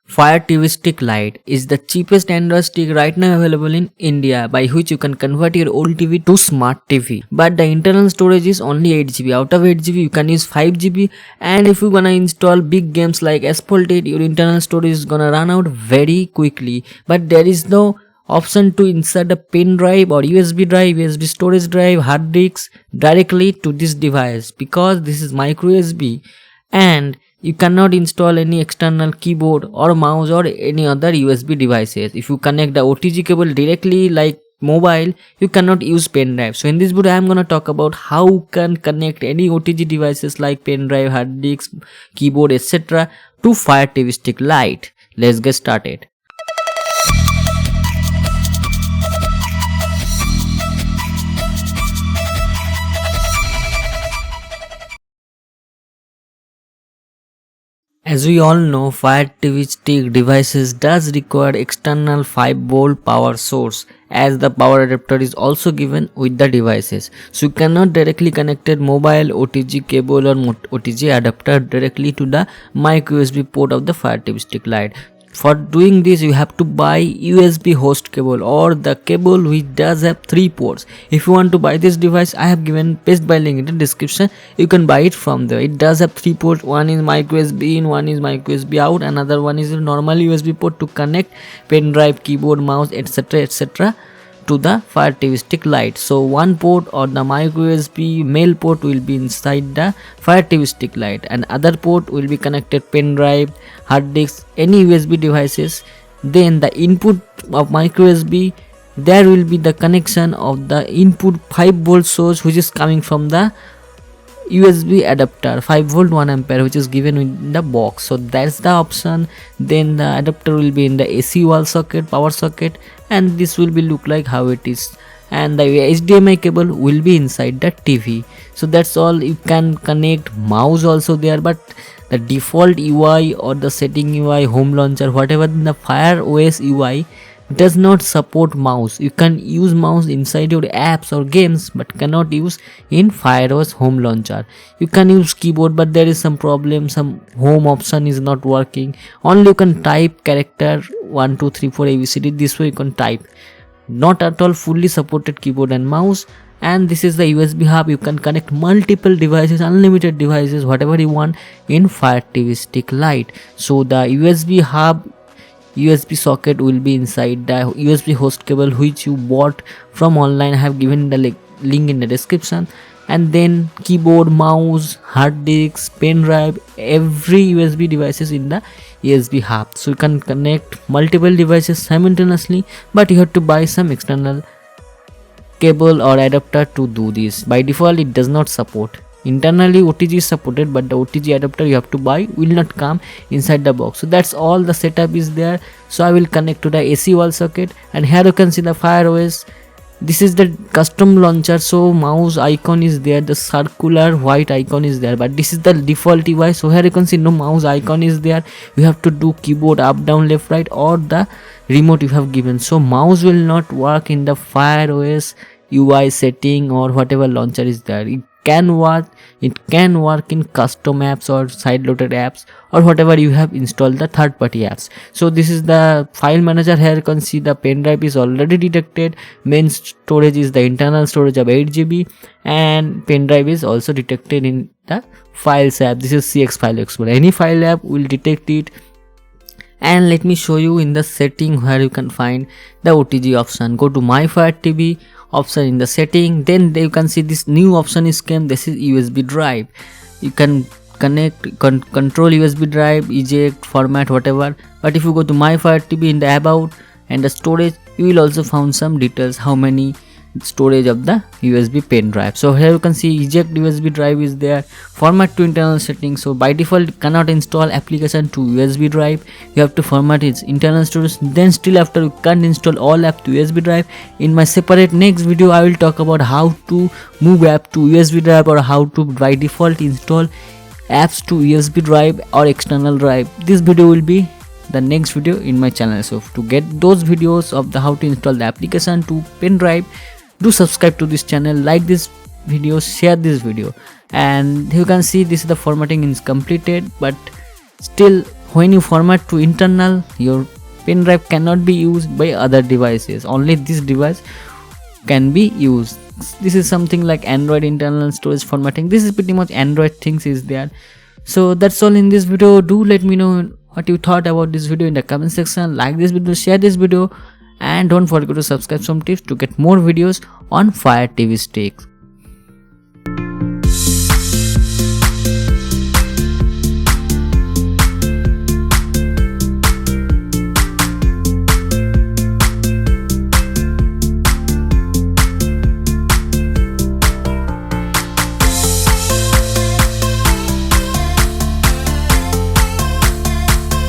Fire TV Stick Lite is the cheapest Android stick right now available in India, by which you can convert your old TV to smart TV. But the internal storage is only 8GB. Out of 8GB you can use 5GB, and if you're gonna install big games like Asphalt 8, your internal storage is gonna run out very quickly. But there is no option to insert a pen drive or USB drive, USB storage drive, hard disks directly to this device, because this is micro USB, and you cannot install any external keyboard or mouse or any other USB devices. If you connect the OTG cable directly like mobile, you cannot use pen drive. So in this video I am gonna talk about how you can connect any OTG devices like pen drive, hard disk, keyboard, etc. to Fire TV Stick Lite. Let's get started. As we all know, Fire TV Stick devices does require external 5V power source, as the power adapter is also given with the devices. So you cannot directly connect a mobile OTG cable or OTG adapter directly to the micro USB port of the Fire TV Stick Lite. For doing this, you have to buy USB host cable or the cable which does have 3 ports. If you want to buy this device, I have given paste by link in the description. You can buy it from there. It does have 3 ports. One is micro USB in, one is micro USB out, another one is a normal USB port to connect pen drive, keyboard, mouse, etc. to the Fire TV Stick Lite. So one port or the micro USB male port will be inside the Fire TV Stick Lite, and other port will be connected pen drive, hard disk, any USB devices. Then the input of micro USB, there will be the connection of the input 5V source which is coming from the USB adapter 5V 1A which is given in the box. So that's the option. Then the adapter will be in the AC wall socket, power socket, and this will be look like how it is, and the HDMI cable will be inside the TV. So that's all. You can connect mouse also there, but the default UI or the setting UI, home launcher, whatever in the Fire OS UI does not support mouse. You can use mouse inside your apps or games, but cannot use in FireOS home launcher. You can use keyboard, but there is some problem, some home option is not working. Only you can type character 1 2 3 4 ABCD. This way you can type. Not at all fully supported keyboard and mouse. And this is the USB hub. You can connect multiple devices, unlimited devices, whatever you want in Fire TV Stick Lite. So the USB hub, USB socket will be inside the USB host cable which you bought from online. I have given the link in the description. And then keyboard, mouse, hard disk, pen drive, every USB devices in the USB hub. So you can connect multiple devices simultaneously, but you have to buy some external cable or adapter to do this. By default it does not support. Internally OTG is supported, but the OTG adapter you have to buy will not come inside the box. So that's all the setup is there. So I will connect to the AC wall socket, and here you can see the Fire OS. This is the custom launcher, so mouse icon is there, the circular white icon is there, but this is the default UI. So here you can see no mouse icon is there. You have to do keyboard up, down, left, right, or the remote you have given. So mouse will not work in the Fire OS UI setting or whatever launcher is there. It can work in custom apps or side loaded apps or whatever you have installed the third party apps. So this is the file manager. Here you can see the pen drive is already detected. Main storage is the internal storage of 8GB, and pen drive is also detected in the files app. This is CX File Explorer. Any file app will detect it. And let me show you in the setting where you can find the OTG option. Go to My Fire TV option in the setting. Then you can see this new option is came. This is USB drive. You can connect, control USB drive, eject, format, whatever. But if you go to My Fire TV in the about and the storage, you will also found some details how many storage of the USB pen drive. So here you can see eject USB drive is there, format to internal settings. So by default you cannot install application to USB drive. You have to format its internal storage. Then still after you can't install all app to USB drive. In my separate next video I will talk about how to move app to USB drive, or how to by default install apps to USB drive or external drive. This video will be the next video in my channel. So to get those videos of the how to install the application to pen drive, do subscribe to this channel, like this video, share this video. And you can see this is the formatting is completed, but still when you format to internal, your pen drive cannot be used by other devices. Only this device can be used. This is something like Android internal storage formatting. This is pretty much Android things is there. So that's all in this video. Do let me know what you thought about this video in the comment section. Like this video, share this video, and don't forget to subscribe some tips to get more videos on Fire TV Stick.